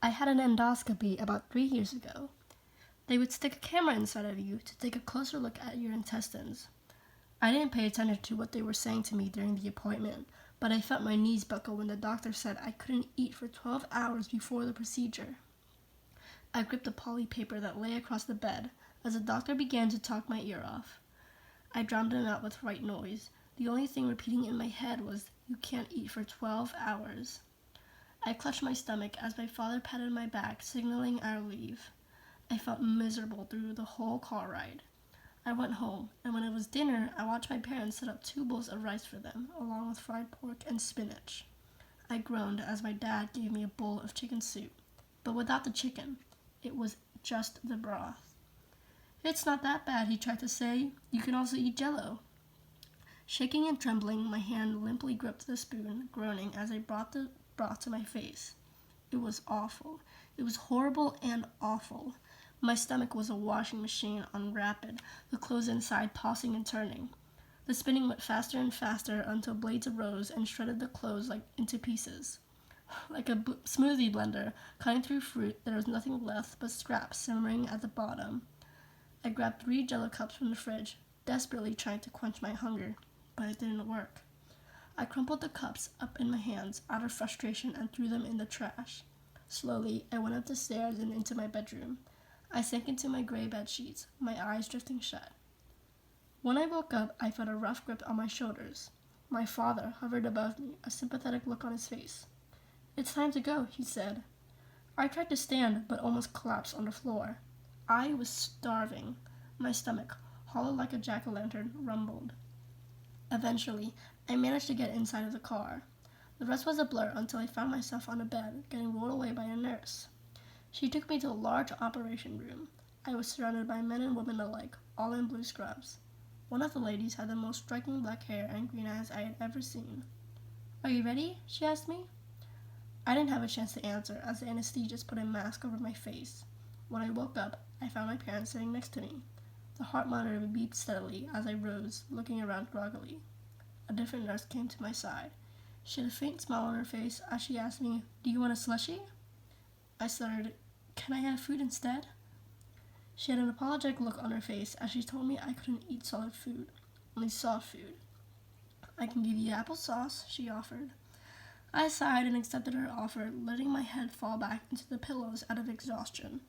I had an endoscopy about 3 years ago. They would stick a camera inside of you to take a closer look at your intestines. I didn't pay attention to what they were saying to me during the appointment, but I felt my knees buckle when the doctor said I couldn't eat for 12 hours before the procedure. I gripped the poly paper that lay across the bed as the doctor began to talk my ear off. I drowned it out with white noise. The only thing repeating in my head was, "You can't eat for 12 hours." I clutched my stomach as my father patted my back, signaling our leave. I felt miserable through the whole car ride. I went home, and when it was dinner, I watched my parents set up 2 bowls of rice for them, along with fried pork and spinach. I groaned as my dad gave me a bowl of chicken soup, but without the chicken. It was just the broth. "It's not that bad," he tried to say. "You can also eat Jell-O." Shaking and trembling, my hand limply gripped the spoon, groaning as I brought the broth to my face. It was awful. It was horrible and awful. My stomach was a washing machine on rapid, the clothes inside tossing and turning. The spinning went faster and faster until blades arose and shredded the clothes into pieces. Like a smoothie blender cutting through fruit, there was nothing left but scraps simmering at the bottom. I grabbed 3 Jell-O cups from the fridge, desperately trying to quench my hunger, but it didn't work. I crumpled the cups up in my hands out of frustration and threw them in the trash. Slowly, I went up the stairs and into my bedroom. I sank into my gray bed sheets, my eyes drifting shut. When I woke up, I felt a rough grip on my shoulders. My father hovered above me, a sympathetic look on his face. "It's time to go," he said. I tried to stand, but almost collapsed on the floor. I was starving. My stomach, hollow like a jack-o'-lantern, rumbled. Eventually, I managed to get inside of the car. The rest was a blur until I found myself on a bed, getting rolled away by a nurse. She took me to a large operation room. I was surrounded by men and women alike, all in blue scrubs. One of the ladies had the most striking black hair and green eyes I had ever seen. "Are you ready?" she asked me. I didn't have a chance to answer as the anesthetist put a mask over my face. When I woke up, I found my parents sitting next to me. The heart monitor beeped steadily as I rose, looking around groggily. A different nurse came to my side. She had a faint smile on her face as she asked me, "Do you want a slushie?" I stuttered, "Can I have food instead?" She had an apologetic look on her face as she told me I couldn't eat solid food, only soft food. "I can give you applesauce," she offered. I sighed and accepted her offer, letting my head fall back into the pillows out of exhaustion.